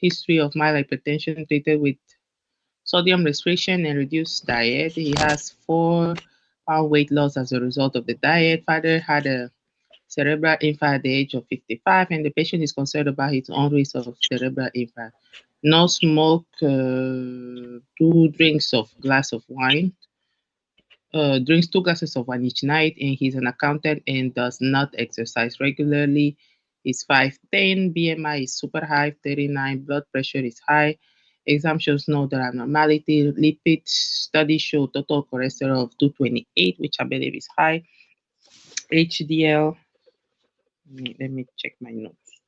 history of mild hypertension treated with sodium restriction and reduced diet. He has 4 pound weight loss as a result of the diet. Father had a cerebral infarct at the age of 55, and the patient is concerned about his own risk of cerebral infarct. No smoke, 2 drinks of glass of wine, drinks 2 glasses of wine each night, and he's an accountant and does not exercise regularly. He's 5'10, BMI is super high, 39, blood pressure is high. Exam shows no other abnormality. Lipid study show total cholesterol of 228, which I believe is high. HDL, let me check my notes.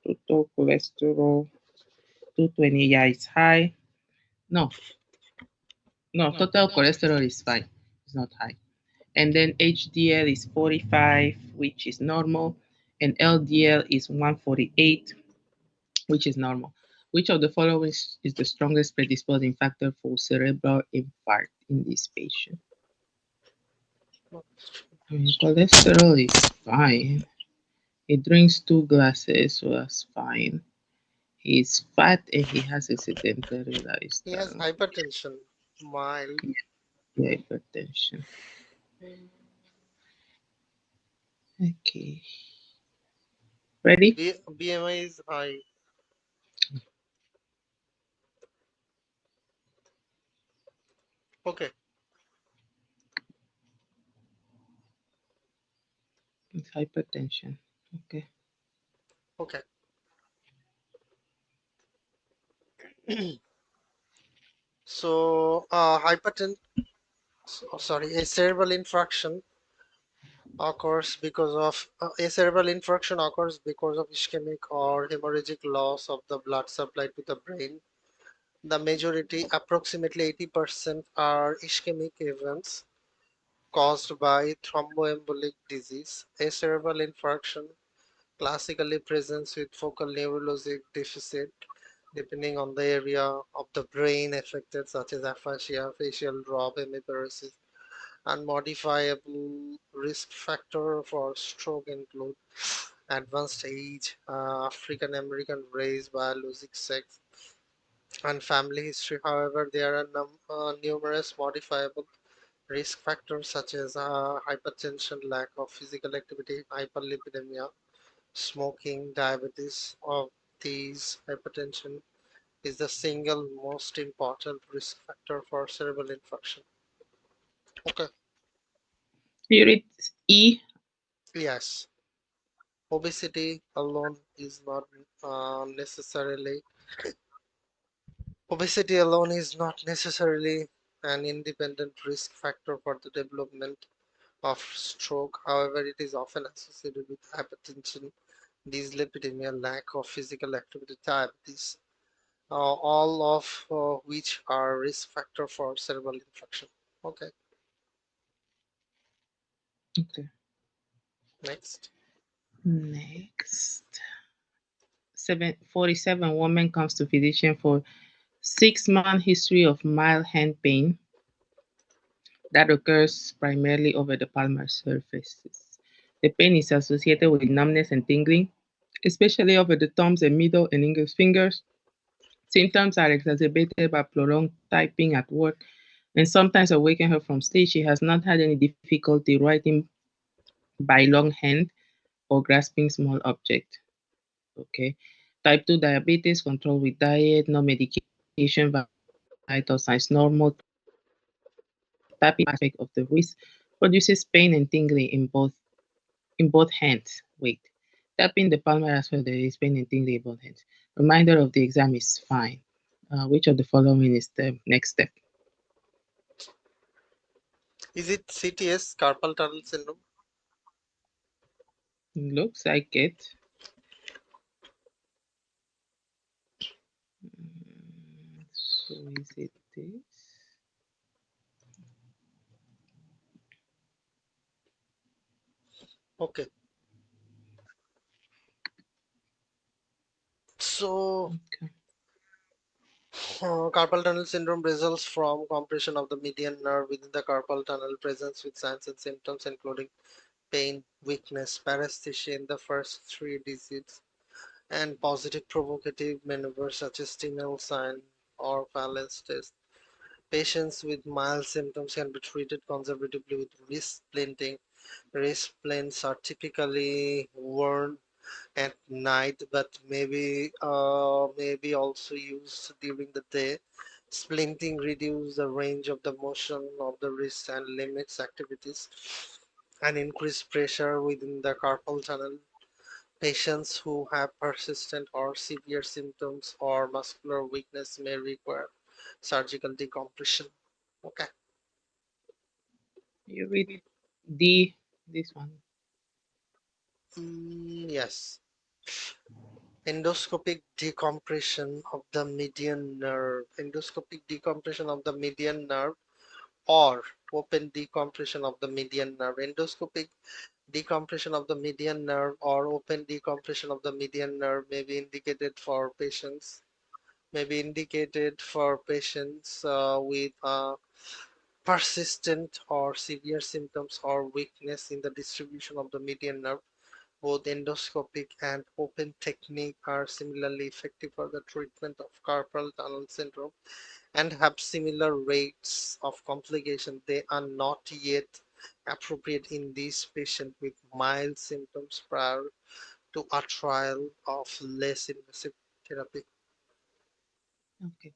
Total cholesterol, 220, yeah, it's high. No, no, total cholesterol is fine. It's not high. And then HDL is 45, which is normal, and LDL is 148, which is normal. Which of the following is the strongest predisposing factor for cerebral infarct in this patient? Cholesterol is fine. He drinks 2 glasses, so that's fine. He's fat and he has a sedentary He has lifestyle. hypertension, mild. Hypertension. Okay. Ready? BMI is high. Okay. It's hypertension. Okay. Okay. So, a cerebral infarction a cerebral infarction occurs because of ischemic or hemorrhagic loss of the blood supply to the brain. The majority, approximately 80%, are ischemic events caused by thromboembolic disease. A cerebral infarction classically presents with focal neurologic deficit depending on the area of the brain affected, such as aphasia, facial drop, hemiparesis, and modifiable risk factor for stroke include advanced age, African American race, biologic sex, and family history. However, there are numerous modifiable risk factors such as hypertension, lack of physical activity, hyperlipidemia, smoking, diabetes. Of these, hypertension is the single most important risk factor for cerebral infarction. Okay. You read E. Yes, obesity is not uh, necessarily obesity alone is not necessarily an independent risk factor for the development of stroke. However, it is often associated with hypertension, dyslipidemia, lack of physical activity, diabetes, all of which are risk factor for cerebral infarction. Okay, Okay. next. Next. 47 woman comes to physician for 6-month history of mild hand pain that occurs primarily over the palmar surfaces. The pain is associated with numbness and tingling, especially over the thumbs and middle and index fingers. Symptoms are exacerbated by prolonged typing at work and sometimes awaken her from sleep. She has not had any difficulty writing by longhand or grasping small object. Okay. Type 2 diabetes, control with diet, no medication, vital signs normal. Tapping aspect of the wrist produces pain and tingling in both hands. Wait. Tapping the palmar as well, there is pain and tingling in both hands. Reminder of the exam is fine. Which of the following is the next step? Is it CTS, carpal tunnel syndrome? Looks like it. So is it this? Okay, so Okay. carpal tunnel syndrome results from compression of the median nerve within the carpal tunnel, presents with signs and symptoms including pain, weakness, paresthesia in the first three digits, and positive provocative maneuvers such as Tinel sign or Fallon's test. Patients with mild symptoms can be treated conservatively with wrist splinting. Wrist splints are typically worn at night, but maybe also used during the day. Splinting reduces the range of the motion of the wrist and limits activities and increase pressure within the carpal tunnel. Patients who have persistent or severe symptoms or muscular weakness may require surgical decompression. Okay. You read D, this one. Yes. Endoscopic decompression of the median nerve. Endoscopic decompression of the median nerve or open decompression of the median nerve. Endoscopic decompression of the median nerve or open decompression of the median nerve may be indicated for patients with persistent or severe symptoms or weakness in the distribution of the median nerve. Both endoscopic and open technique are similarly effective for the treatment of carpal tunnel syndrome and have similar rates of complication. They are not yet appropriate in these patients with mild symptoms prior to a trial of less invasive therapy. Okay.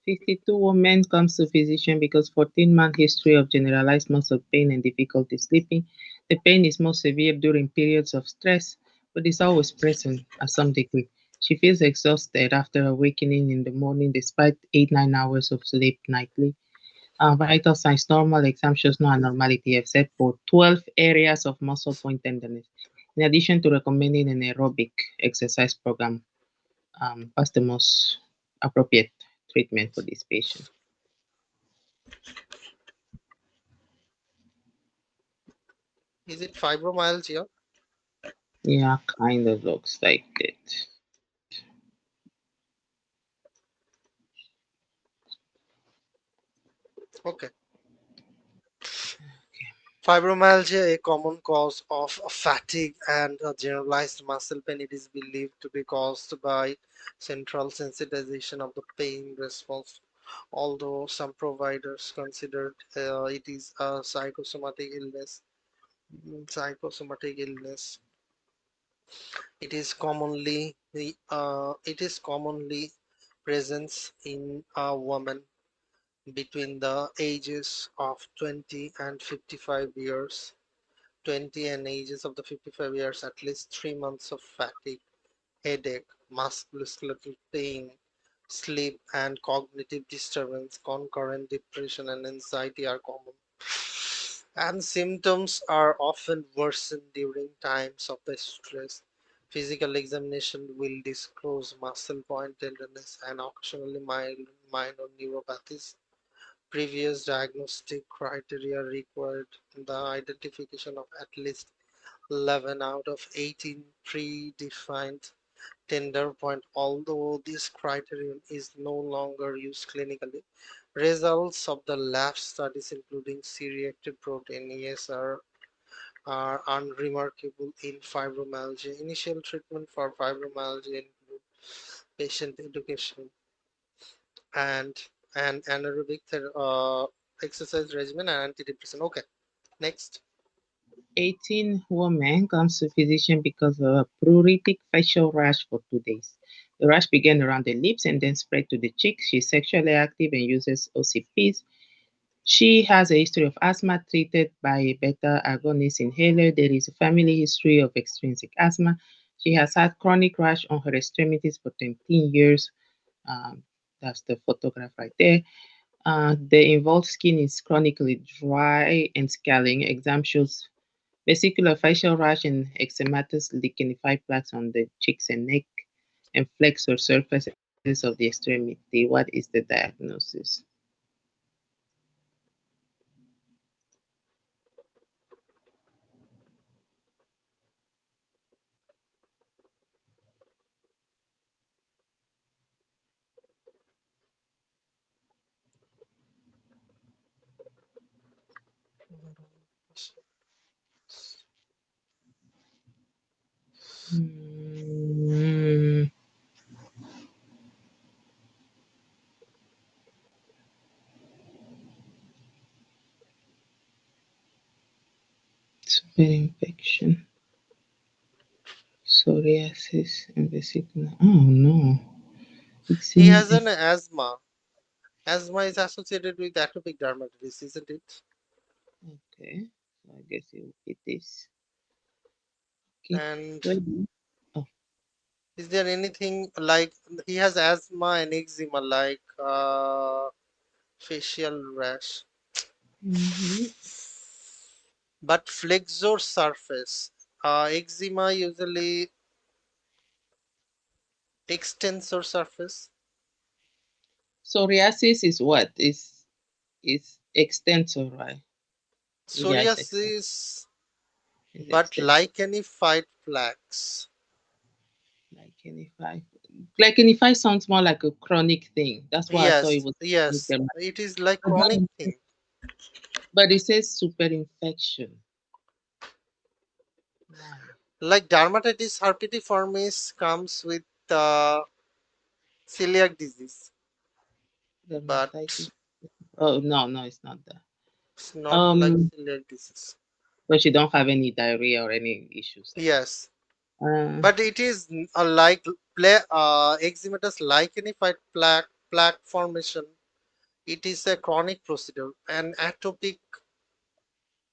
52 women comes to physician because 14-month history of generalized muscle pain and difficulty sleeping. The pain is most severe during periods of stress, but is always present at some degree. She feels exhausted after awakening in the morning despite 8-9 hours of sleep nightly. Vital signs normal, exam shows no abnormality except for 12 areas of muscle point tenderness. In addition to recommending an aerobic exercise program, what's the most appropriate treatment for this patient? Is it fibromyalgia? Yeah, kind of looks like it. Okay. Fibromyalgia, a common cause of fatigue and generalized muscle pain, it is believed to be caused by central sensitization of the pain response. Although some providers consider it is a psychosomatic illness, it is commonly present in a woman between the ages of 20 and 55 years. 20 and ages of the 55 years, at least 3 months of fatigue, headache, musculoskeletal pain, sleep and cognitive disturbance, concurrent depression and anxiety are common. And symptoms are often worsened during times of the stress. Physical examination will disclose muscle point tenderness and occasionally minor neuropathies. Previous diagnostic criteria required the identification of at least 11 out of 18 predefined tender point. Although this criterion is no longer used clinically, results of the lab studies including C-reactive protein ESR are unremarkable in fibromyalgia. Initial treatment for fibromyalgia include patient education and an anaerobic exercise regimen and antidepressant. Okay, next. 18 woman comes to physician because of a pruritic facial rash for 2 days. The rash began around the lips and then spread to the cheeks. She's sexually active and uses OCPs. She has a history of asthma treated by a beta agonist inhaler. There is a family history of extrinsic asthma. She has had chronic rash on her extremities for 13 years. Um, that's the photograph right there. The involved skin is chronically dry and scaling. Exam shows vesicular facial rash and eczematous lichenified plaques on the cheeks and neck and flexor surfaces of the extremity. What is the diagnosis? infection, psoriasis, and vesicular. Oh no, He eczema has is an asthma. Asthma is associated with atopic dermatitis, isn't it? okay. So I guess it is. Okay. And Where do you- Oh, is there anything like he has asthma and eczema like facial rash? mm-hmm. But flexor surface, eczema usually extensor surface. Psoriasis is what? Is extensor, right? Yeah, it's extensor. Psoriasis, It's but extensor. lichenified plaques. Like any five sounds more like a chronic thing. That's why I thought it Yes, was chronic yes, dermatitis. it is like But chronic thing. it says super infection. Why? Like dermatitis herpetiformis comes with celiac disease, Dermatitis. but Oh no, no, it's not that. it's not like Um, celiac disease. but you don't have any diarrhea or any issues like that. Yes, Uh, but it is like eczematous lichenified plaque formation. It is a chronic procedure, an atopic,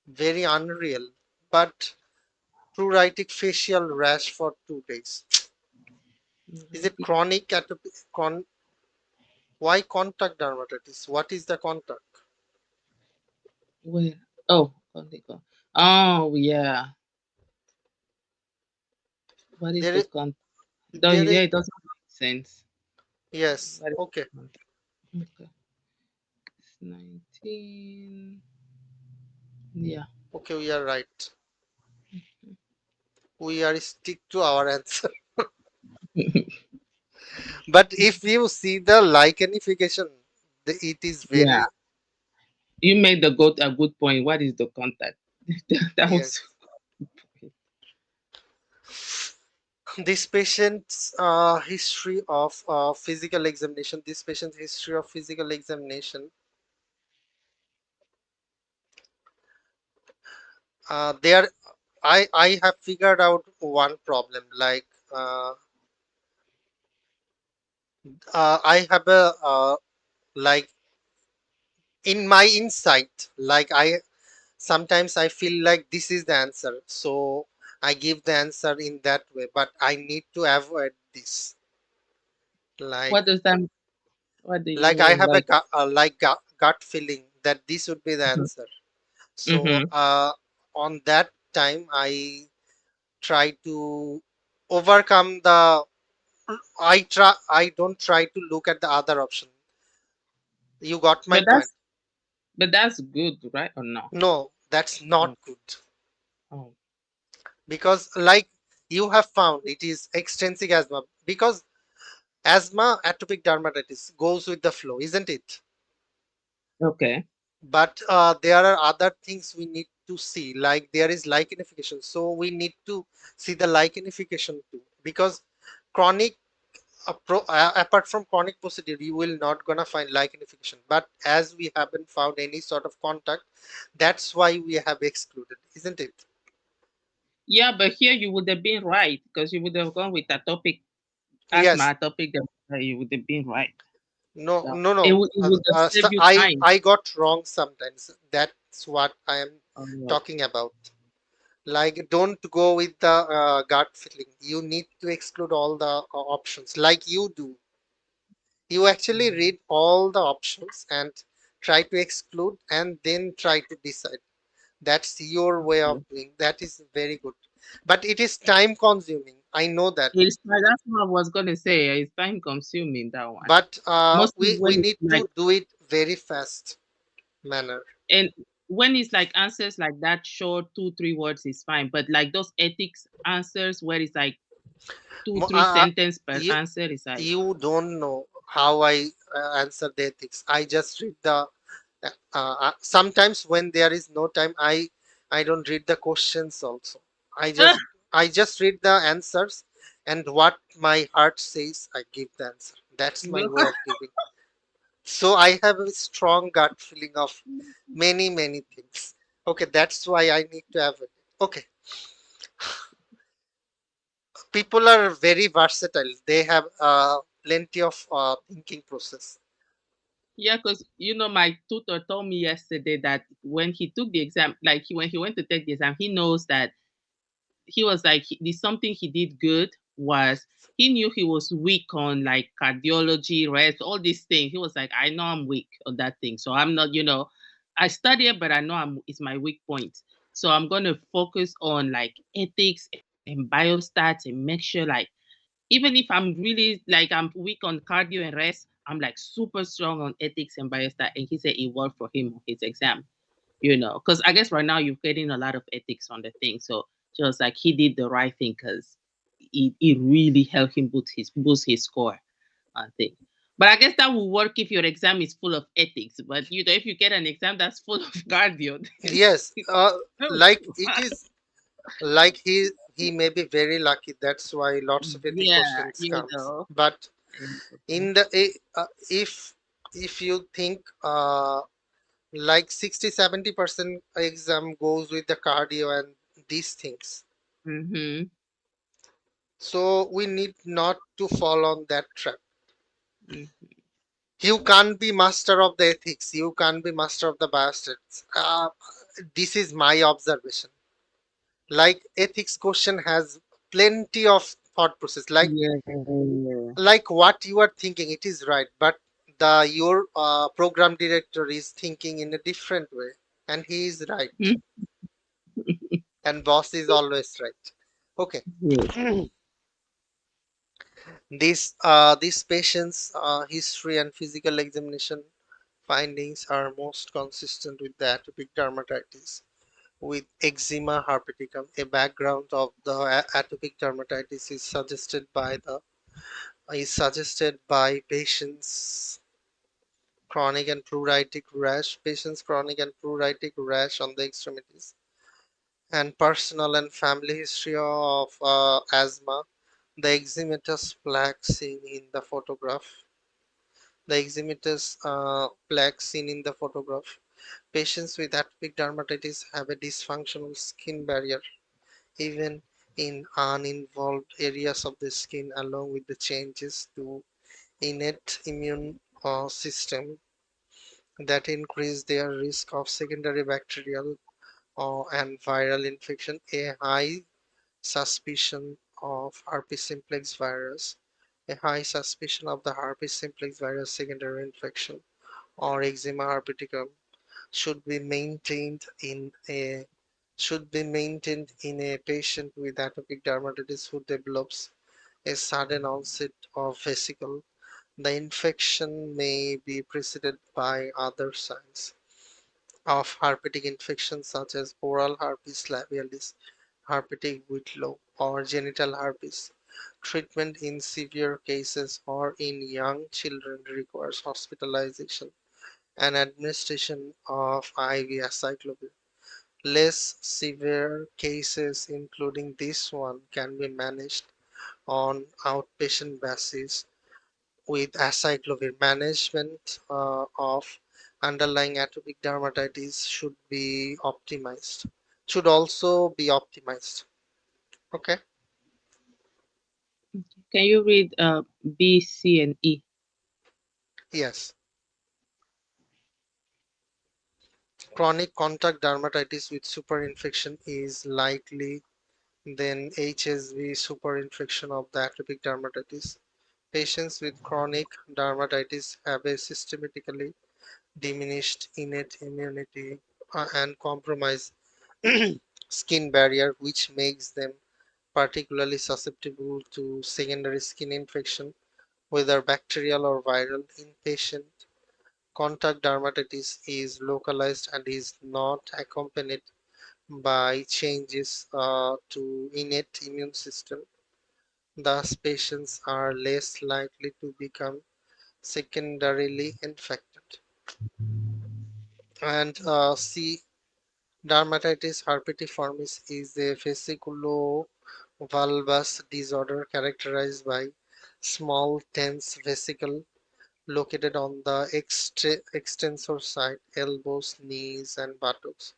very unreal, but pruritic facial rash for 2 days. Is it Neuritic. chronic atopic? Why contact dermatitis? What is the contact? Where? Oh, contact. Oh yeah. What is There, the con? No, there yeah, is, it doesn't make sense. yes. What is Okay, the contact? Okay. It's 19. Yeah. okay, we are right. We are stick to our answer. But if you see the lichenification, it is Yeah. very, You made a good point. What is the contact? That was yes. This patient's history of physical examination. This patient's history of physical examination. There, I have figured out one problem. Like I have a like in my insight. Like I sometimes I feel like this is the answer, so I give the answer in that way. But I need to avoid this. Like what does that what do you like I mean? have a Like gut feeling that this would be the answer. So mm-hmm. on that time, I try to overcome the. I don't try to look at the other option. You got my But point. that's good, right? Or no? No, that's Oh, not good oh, because like you have found it is extrinsic asthma because asthma atopic dermatitis goes with the flow, isn't it? okay. But there are other things we need to see, like there is lichenification, so we need to see the lichenification too because chronic apart from chronic procedure you will not gonna find lichenification, but as we haven't found any sort of contact, that's why we have excluded, isn't it? Yeah, but here you would have been right because you would have gone with atopic Yes. asthma, atopic dermatitis. You would have been right. No, So no, no. it would have So saved you time. I got wrong sometimes. That's what I am Oh, talking about. Like, don't go with the gut feeling. You need to exclude all the options, like you do. You actually read all the options and try to exclude and then try to decide. That's your way of okay. doing. That is very good. But it is time consuming. I know that. That's what I was gonna say. It's time consuming that one. But Mostly we when it's need like to do it very fast manner. and when it's like answers like that short 2 3 words is fine. But like those ethics answers where it's like two Mo- three uh, sentence per you answer is like you don't know how I answer the ethics. I just read the sometimes when there is no time, I don't read the questions also. I just I just read the answers, and what my heart says, I give the answer. That's my way of giving. So I have a strong gut feeling of many things. Okay, that's why I need to have it. Okay, people are very versatile. They have plenty of thinking process. Yeah, because my tutor told me yesterday that when he took the exam, like when he went to take the exam, he knows that he was like the something he did good was he knew he was weak on like cardiology, rest, all these things. He was like, I know I'm weak on that thing, so I'm not. I study it, but I know it's my weak point. So I'm gonna focus on like ethics and biostats and make sure like even if I'm really like I'm weak on cardio and rest, I'm like super strong on ethics and biostat. And he said it worked for him on his exam, because I guess right now you're getting a lot of ethics on the thing. So just like he did the right thing because it really helped him boost his score, I think. But I guess that will work if your exam is full of ethics. But if you get an exam that's full of cardio, then Yes, no. like it is like he may be very lucky. That's why lots of ethic Yeah, questions comes. But and- in the if you think like 60-70% exam goes with the cardio and these things, Mhm. so we need not to fall on that trap. Mhm. You can't be master of the ethics, you can't be master of the biostats. This is my observation. Like ethics question has plenty of thought process, Yeah. like what you are thinking it is right, but the your program director is thinking in a different way, and he is right, Mhm. and boss is always right. Okay. Yes. These patients history and physical examination findings are most consistent with the atopic dermatitis with eczema herpeticum. A background of the atopic dermatitis is suggested by patients chronic and pruritic rash on the extremities, and personal and family history of asthma. The eczematous plaque seen in the photograph. The eczematous plaque seen in the photograph. Patients with atopic dermatitis have a dysfunctional skin barrier, even in uninvolved areas of the skin, along with the changes to innate immune system that increase their risk of secondary bacterial and viral infection. A high suspicion of herpes simplex virus, a high suspicion of the herpes simplex virus secondary infection or eczema herpeticum should be maintained in a patient with atopic dermatitis who develops a sudden onset of vesicle. The infection may be preceded by other signs of herpetic infection such as oral herpes labialis, herpetic whitlow, or genital herpes. Treatment in severe cases or in young children requires hospitalization and administration of IV acyclovir. Less severe cases, including this one, can be managed on outpatient basis with acyclovir. Management of underlying atopic dermatitis should also be optimized. Okay. Can you read B, C, and E? Yes. Chronic contact dermatitis with superinfection is likely than HSV superinfection of the atopic dermatitis. Patients with chronic dermatitis have a systematically diminished innate immunity and compromised skin barrier, which makes them particularly susceptible to secondary skin infection, whether bacterial or viral. Inpatient contact dermatitis is localized and is not accompanied by changes to innate immune system. Thus, patients are less likely to become secondarily infected. And C. Dermatitis herpetiformis is a vesiculovulvous disorder characterized by small tense vesicle located on the extensor side, elbows, knees, and buttocks,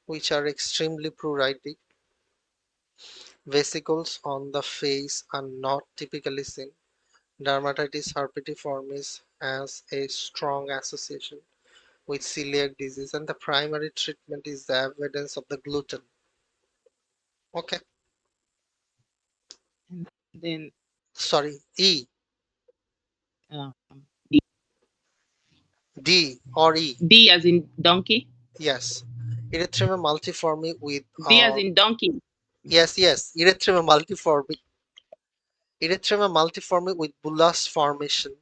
which are extremely pruritic. Vesicles on the face are not typically seen. Dermatitis herpetiformis has a strong association with celiac disease, and the primary treatment is the avoidance of the gluten. Okay, And then sorry, E, um, D or E. D as in donkey. Yes, erythema multiforme with D as in donkey. yes, erythema multiforme with bullous formation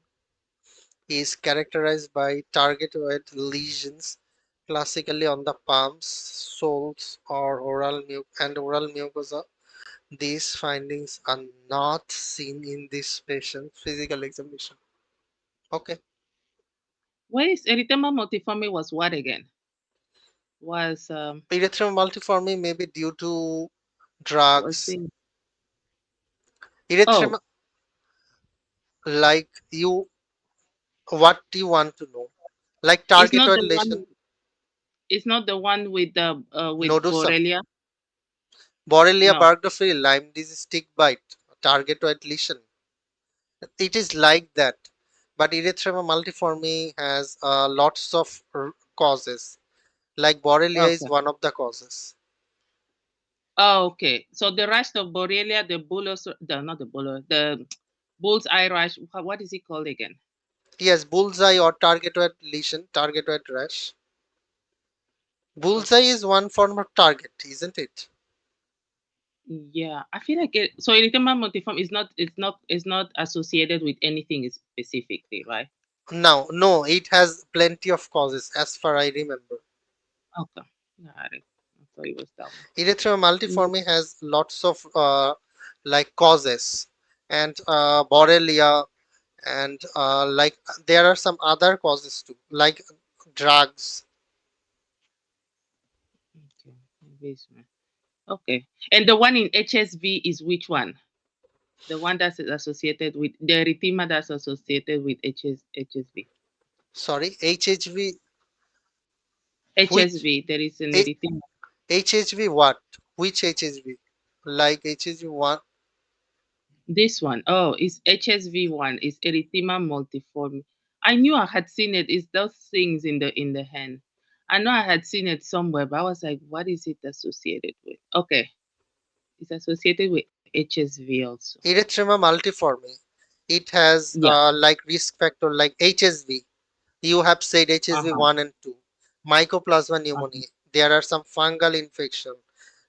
is characterized by target-wide lesions, classically on the palms, soles, or oral mucosa. These findings are not seen in this patient's physical examination. Okay. What is erythema multiforme was what again? Was Erythema multiforme may be due to was drugs. it? Oh, Erythema, like you, what do you want to know? Like it's not target-wide the one. lesion, It's not the one with the with nodosum, Borrelia. Borrelia No. burgdorferi, Lyme disease, tick bite, target-wide lesion. It is like that, but erythema multiforme has lots of causes. Like Borrelia is Okay. one of the causes. Oh, okay. So the rash of Borrelia, the bullous, the not the bullous, the bull's eye rash. What is it called again? Yes, bullseye or target-wide lesion, target-wide rash. Bullseye Okay. is one form of target, isn't it? Yeah, I feel like it. So erythema multiforme is not. It's not associated with anything specifically, right? Now, no, it has plenty of causes as far I remember. Okay. Got it. I thought it was that one. Erythema No. multiforme has lots of like causes, and Borrelia, and like there are some other causes too, like drugs. Okay. Maybe it's okay. And the one in HSV is which one? The one that's associated with the erythema that's associated with HSV. Sorry, HHV. Which HSV, there is an H- erythema. HHV what? Which HHV? Like HHV one? This one, oh, it's HSV one. It's erythema multiforme. I knew I had seen it. It's those things in the hand. I know I had seen it somewhere, but I was like, what is it associated with? Okay, it's associated with HSV also. Erythema multiforme. It has Yeah. like risk factor like HSV. You have said HSV Uh-huh. 1 and 2. Mycoplasma Uh-huh. pneumoniae. There are some fungal infection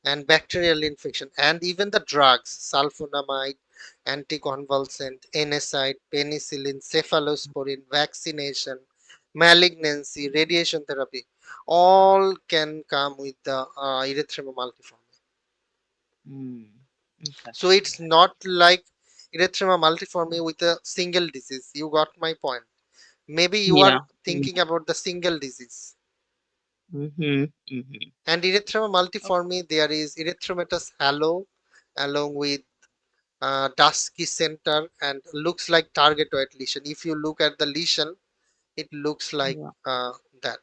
and bacterial infection, and even the drugs, sulfonamide, anticonvulsant, NSAID, penicillin, cephalosporin, vaccination, malignancy, radiation therapy, all can come with the erythema multiforme. Mm. Okay. So it's Got it. not like erythema multiforme with a single disease. You got my point. Maybe you are Yeah. thinking about the single disease. Mm-hmm. Mm-hmm. And erythema multiforme, there is erythematous halo along with dusky center and looks like targetoid lesion. If you look at the lesion, it looks like Yeah. that.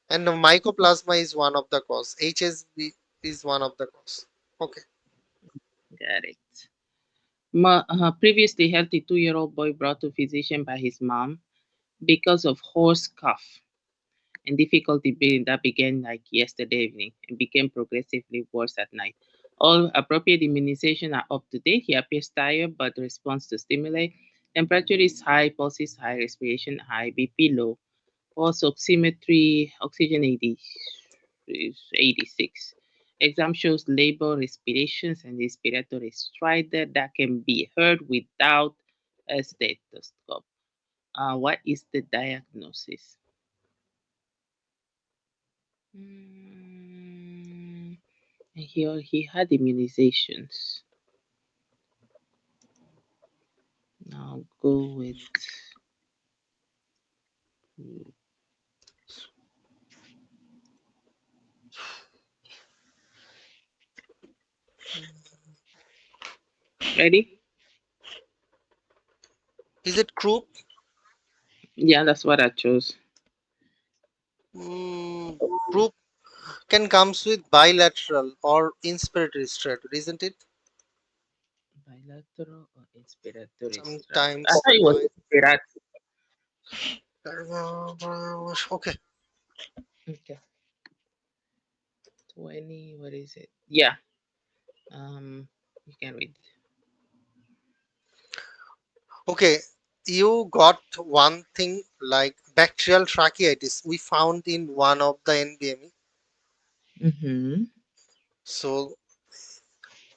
And the mycoplasma is one of the cause. HSV is one of the cause. Okay. Got it. Previously healthy 2-year-old boy brought to physician by his mom because of hoarse cough and difficulty breathing that began like yesterday evening and became progressively worse at night. All appropriate immunization are up to date. He appears tired but responds to stimuli. Temperature is high, pulse is high, respiration high, BP low. Pulse oximetry, oxygen 80 is 86. Exam shows labor respirations and respiratory stridor that can be heard without a stethoscope. What is the diagnosis? Mm, he had immunizations. I'll go with. Ready? Is it croup? Yeah, that's what I chose. Mm, croup. can comes with bilateral or inspiratory strategy, isn't it? Bilateral or inspiratory strategy? I Sometimes thought it was by inspiratory. okay. Okay. 20, what is it? Yeah. You can read. Okay, you got one thing like bacterial tracheitis we found in one of the NBME. Mm-hmm. So,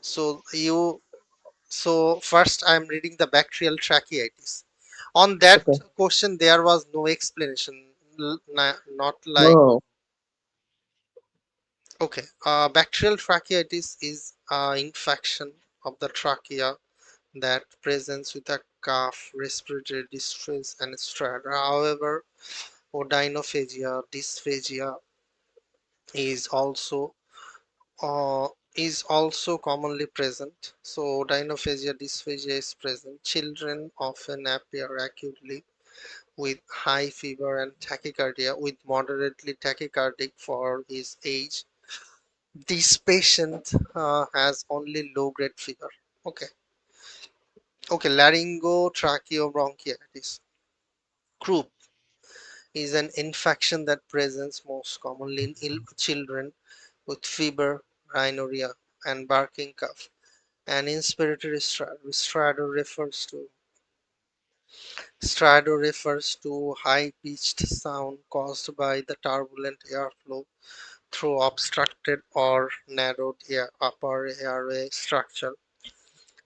so you, so first I'm reading the bacterial tracheitis. On that Okay. question, there was no explanation. Not like, Oh, okay, bacterial tracheitis is infection of the trachea that presents with a cough, respiratory distress, and stridor. However, odynophagia, dysphagia is also uh, is also commonly present. So odynophagia, dysphagia is present. Children often appear acutely with high fever and tachycardia, with moderately tachycardic for his age. This patient has only low-grade fever. Okay, okay, laryngotracheobronchitis. Croup is an infection that presents most commonly in ill children with fever, rhinorrhea, and barking cough. An inspiratory stridor refers to high-pitched sound caused by the turbulent airflow through obstructed or narrowed upper airway structure,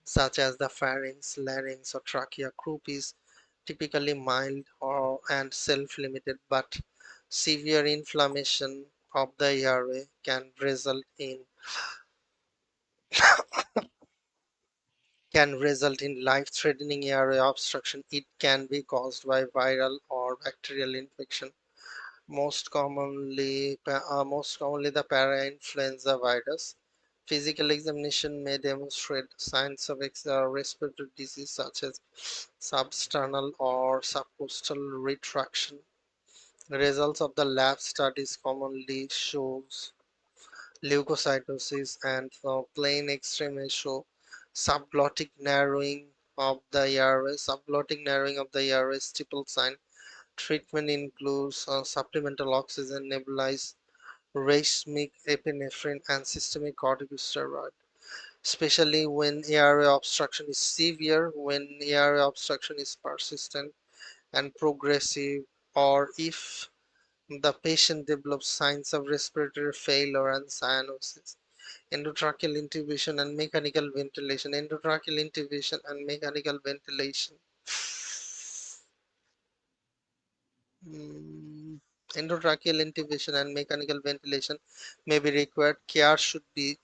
such as the pharynx, larynx, or trachea. Croup is typically mild and self-limited, but severe inflammation of the airway can result in life-threatening airway obstruction. It can be caused by viral or bacterial infection, most commonly the parainfluenza virus. Physical examination may demonstrate signs of respiratory disease such as substernal or subcostal retraction. Results of the lab studies commonly shows leukocytosis, and plain X-ray may show subglottic narrowing of the airway. Subglottic narrowing of the airway stipple sign. Treatment includes supplemental oxygen, nebulized racemic epinephrine, and systemic corticosteroid. Especially when airway obstruction is severe, when airway obstruction is persistent and progressive, or if the patient develops signs of respiratory failure and cyanosis. Endotracheal intubation and mechanical ventilation. Endotracheal intubation and mechanical ventilation. Mm, Endotracheal intubation and mechanical ventilation may be required. Care should be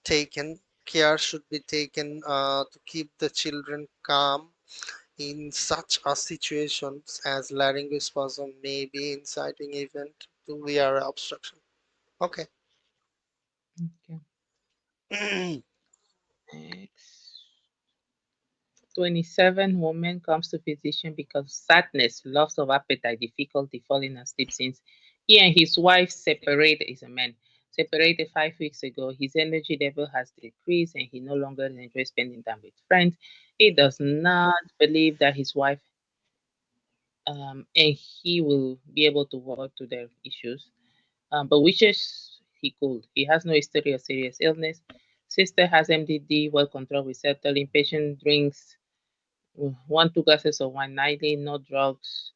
taken to keep the children calm in such a situations as laryngospasm may be inciting event to airway obstruction. Okay. okay. Next. 27, woman comes to physician because of sadness, loss of appetite, difficulty falling asleep since he and his wife separated. Is a man separated 5 weeks ago. His energy level has decreased and he no longer enjoys spending time with friends. He does not believe that his wife and he will be able to work through their issues, but wishes he could. He has no history of serious illness. Sister has MDD, well controlled with settling. Patient drinks 1, 2 glasses of wine nightly, no drugs.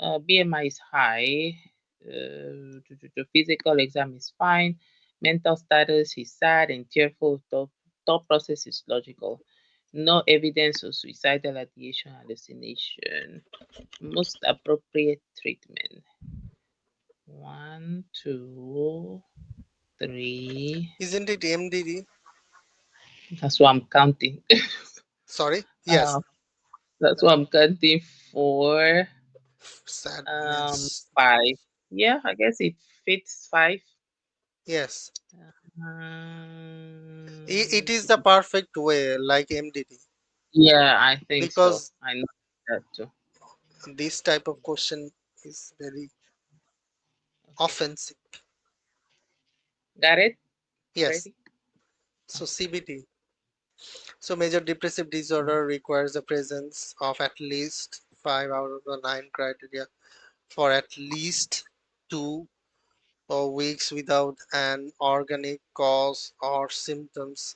BMI is high. The physical exam is fine. Mental status is sad and tearful. Thought process is logical. No evidence of suicidal ideation, hallucination. Most appropriate treatment. 1, 2, 3. Isn't it MDD? That's what I'm counting. Sorry. Yes. uh, that's what I'm counting for. Sadness. 5. Yeah, I guess it fits 5. Yes. It Um, is the perfect way, like MDD, yeah, I think so. because I know that too. this type of question is very Okay. offensive. Got it, Yes. Freddy? So CBD. So major depressive disorder requires the presence of at least 5 out of the 9 criteria for at least 2 weeks without an organic cause or symptoms.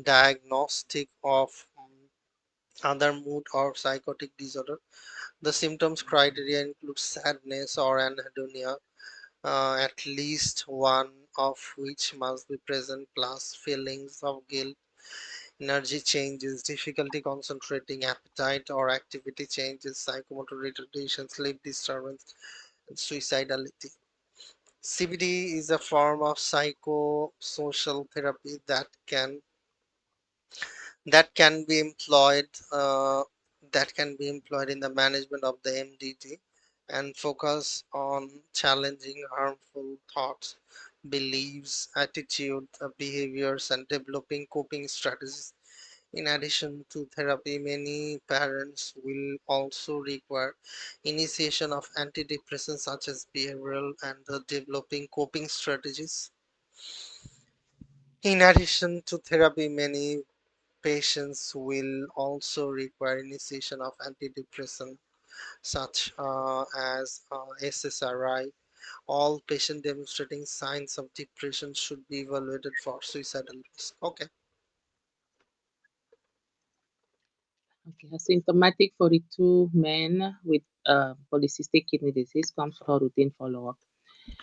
Diagnostic of other mood or psychotic disorder. The symptoms criteria include sadness or anhedonia, at least one of which must be present, plus feelings of guilt, energy changes, difficulty concentrating, appetite or activity changes, psychomotor retardation, sleep disturbance, and suicidality. CBD is a form of psychosocial therapy that can be employed in the management of the MDD and focus on challenging harmful thoughts, beliefs, attitude, behaviors, and developing coping strategies. In addition to therapy, many parents will also require initiation of antidepressants such as behavioral and developing coping strategies. In addition to therapy, many patients will also require initiation of antidepressant such as SSRI. All patients demonstrating signs of depression should be evaluated for suicidal risk. Okay. Okay, a symptomatic 42 men with polycystic kidney disease comes for routine follow-up.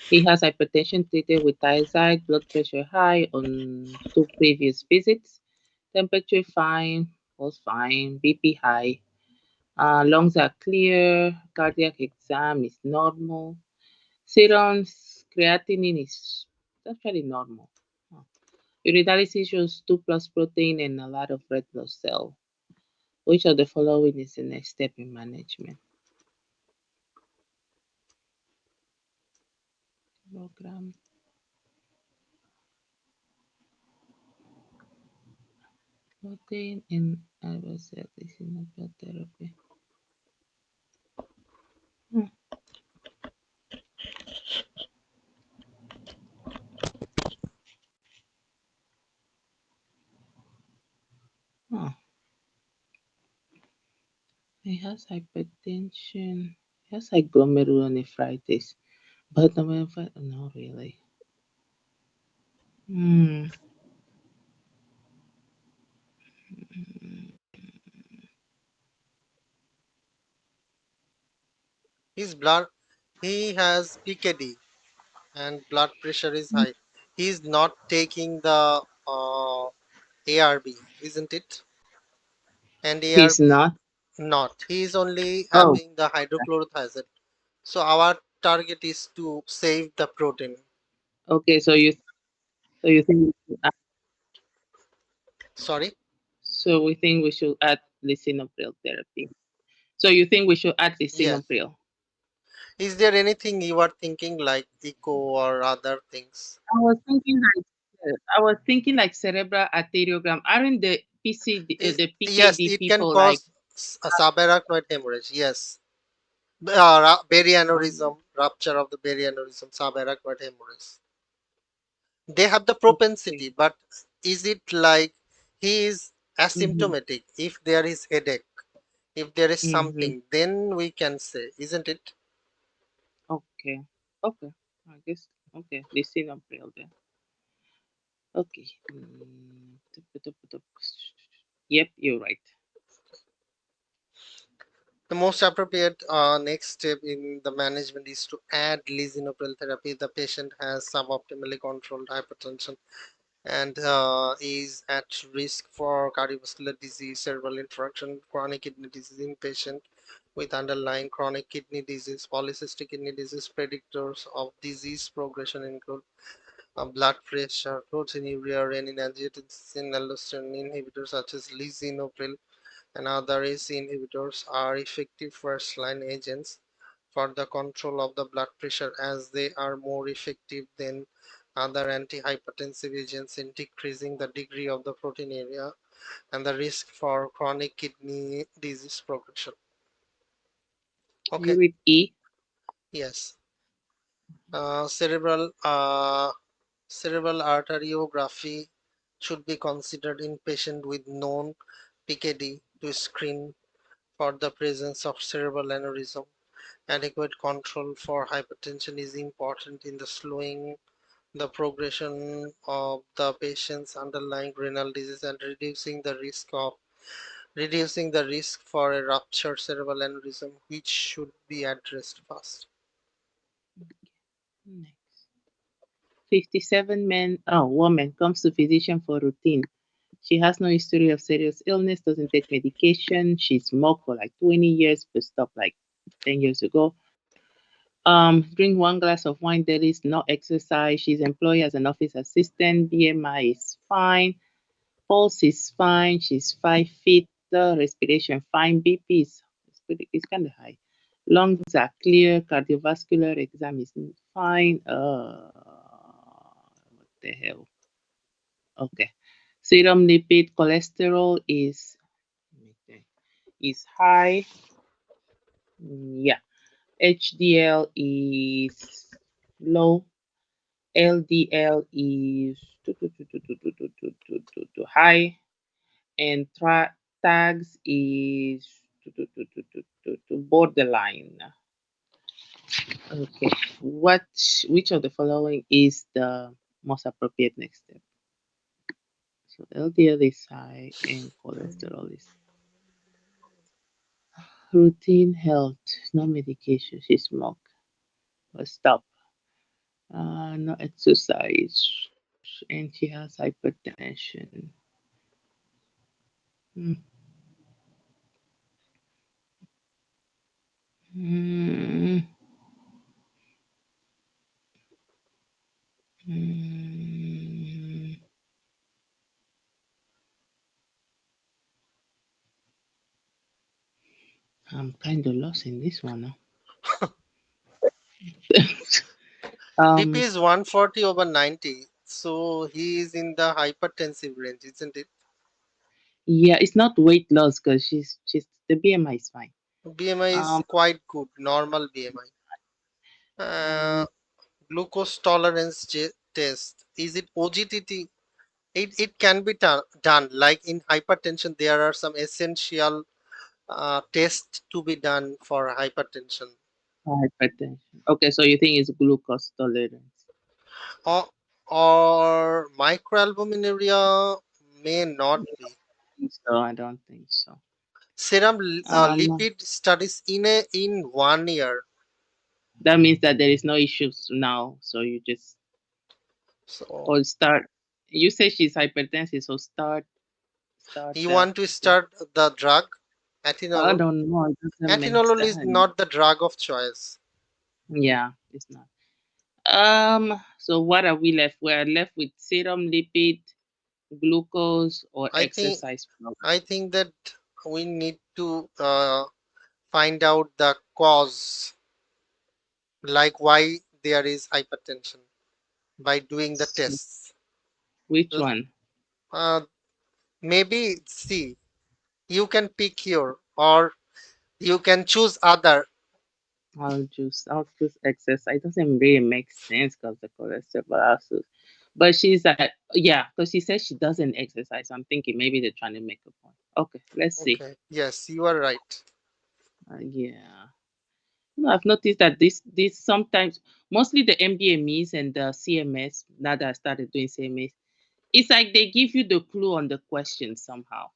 He has hypertension treated with thiazide, blood pressure high on 2 previous visits, temperature fine, pulse fine, BP high, lungs are clear, cardiac exam is normal, serums, creatinine is actually normal. Huh. Urinalysis shows 2 plus protein and a lot of red blood cell. Which of the following is the next step in management? Program, protein, and IBS therapy. Hmm. Huh. He has hypertension. He has like glomerulonephritis. But not really. Hmm. His blood, he has PKD and blood pressure is high. He is not taking the ARB, isn't it? And He's ARB not. not. He is only Oh, having the hydrochlorothiazide. So our target is to save the protein. okay. So you think we should add, Sorry. lisinopril therapy. So you think we should add Yes. lisinopril? Is there anything you are thinking like echo or other things? I was thinking like cerebral arteriogram. Aren't the Yes, PKD it can people like cause a subarachnoid hemorrhage. Yes. Berry aneurysm, rupture of the berry aneurysm, subarachnoid hemorrhage. They have the propensity, okay? but is it like he is Mm-hmm. asymptomatic? If there is headache, if there is Mm-hmm. something, then we can say, isn't it? Okay. Okay. I guess okay. Lisinopril then. Okay. Yep, you're right. The most appropriate next step in the management is to add lisinopril therapy. The patient has suboptimally controlled hypertension and is at risk for cardiovascular disease, cerebral infarction, chronic kidney disease in patient with underlying chronic kidney disease, polycystic kidney disease. Predictors of disease progression include blood pressure, proteinuria, renin, angiotensin, aldosterone inhibitors such as lisinopril and other ACE inhibitors are effective first-line agents for the control of the blood pressure as they are more effective than other antihypertensive agents in decreasing the degree of the proteinuria and the risk for chronic kidney disease progression. You Okay, with E? yes. Cerebral Cerebral arteriography should be considered in patients with known PKD to screen for the presence of cerebral aneurysm. Adequate control for hypertension is important in the slowing the progression of the patient's underlying renal disease and reducing the risk for a ruptured cerebral aneurysm, which should be addressed first. Next. 57 woman comes to physician for routine. She has no history of serious illness, doesn't take medication. She smoked for like 20 years, but stopped like 10 years ago. Drink one glass of wine daily, no exercise. She's employed as an office assistant. BMI is fine. Pulse is fine. She's 5 feet. Respiration fine. BP is kind of high. Lungs are clear. Cardiovascular exam is fine. What the hell? Okay. Serum lipid cholesterol is high. Yeah. HDL is low. LDL is high, and tags is borderline. Okay, what which of the following is the most appropriate next step? So LDL is high and cholesterol is routine health, no medication. She smoke, but stop. No exercise, and she has hypertension. Mm. Mm. Mm. I'm kind of lost in this one. BP um, is 140 over 90, so he is in the hypertensive range, isn't it? yeah, it's not weight loss because she's the BMI is fine. BMI is Um, quite good, normal BMI. mm, Glucose tolerance test. Is it OGTT? It can be done. Like in hypertension, there are some essential tests to be done for hypertension. hypertension. Okay, so you think it's glucose tolerance? Or, or microalbuminuria may not be. So I don't think so. Serum No. lipid studies in 1 year. That means that there is no issues now. So you just So or start. You say she's hypertensive, so start you the. want to start the drug, I atenolol. don't know. It doesn't make Atenolol is sense. not the drug of choice. Yeah, it's not. So what are we left? We're left with serum lipid, glucose, or I think exercise program. I think that we need to find out the cause, like why there is hypertension by doing the So tests. which L- one? Maybe see, you can pick here or you can choose other. I'll choose exercise. It doesn't really make sense because the cholesterol also. But she's at yeah, because she says she doesn't exercise. I'm thinking maybe they're trying to make a point. Okay, let's see. Okay, yes, you are right. Yeah. I've noticed that this sometimes mostly the MDMEs and the CMS, now that I started doing CMS, it's like they give you the clue on the question somehow.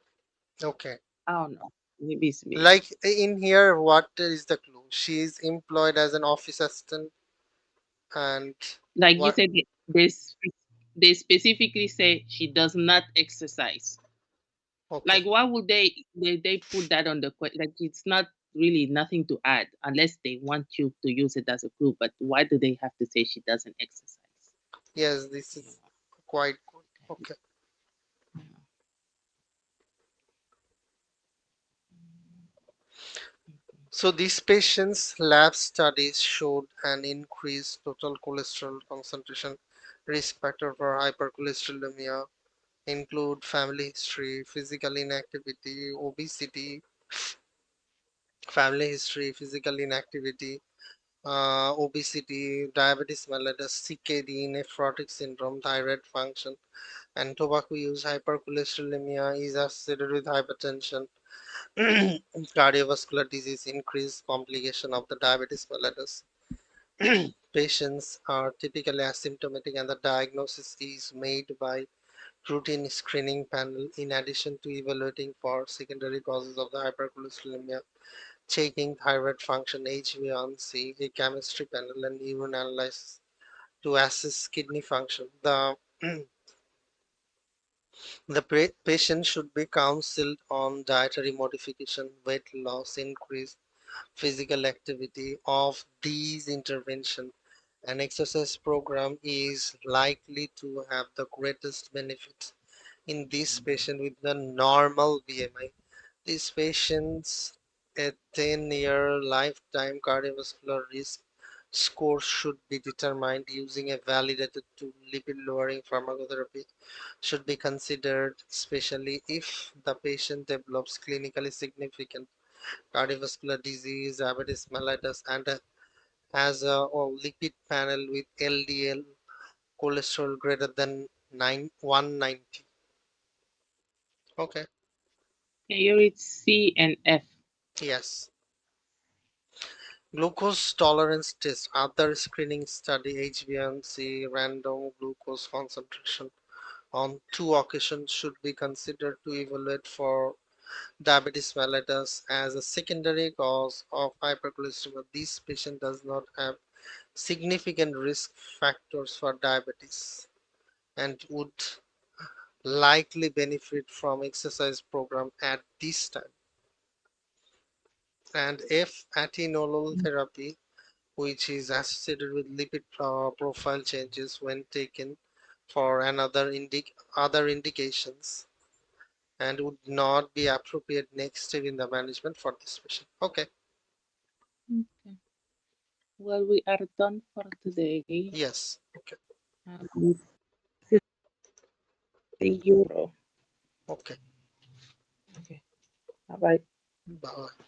Okay, I don't know. Maybe it's me. like in here, what is the clue? She is employed as an office assistant, and Like you what? said, they specifically say she does not exercise. Okay, Like, why would they put that on the question? Like, it's not really nothing to add unless they want you to use it as a clue. But why do they have to say she doesn't exercise? yes, this You is quite good. Okay. know, So these patients' lab studies showed an increased total cholesterol concentration. Risk factor for hypercholesterolemia include family history, physical inactivity, obesity, family history, physical inactivity. obesity, diabetes mellitus, CKD, nephrotic syndrome, thyroid function, and tobacco use. Hypercholesterolemia is associated with hypertension, cardiovascular disease, increased complication of the diabetes mellitus. Patients are typically asymptomatic and the diagnosis is made by routine screening panel in addition to evaluating for secondary causes of the hypercholesterolemia, checking thyroid function, HbA1c, a chemistry panel, and urine analysis to assess kidney function. The patient should be counseled on dietary modification, weight loss, increase physical activity. Of these intervention, an exercise program is likely to have the greatest benefits in this patient with the normal BMI. These patients a 10-year lifetime cardiovascular risk score should be determined using a validated tool. Lipid lowering pharmacotherapy should be considered, especially if the patient develops clinically significant cardiovascular disease, diabetes mellitus, and has a lipid panel with LDL cholesterol greater than 190. Okay, Can you read C and F? yes. Glucose tolerance test. Other screening study HbA1c random glucose concentration on two occasions should be considered to evaluate for diabetes mellitus as a secondary cause of hypercholesterol. This patient does not have significant risk factors for diabetes and would likely benefit from exercise program at this time. And F atenolol therapy, which is associated with lipid profile changes when taken for other indications, and would not be appropriate next step in the management for this patient. Okay, Okay. Well, we are done for today. yes, okay, This is the euro. okay. Okay. Bye bye. Bye.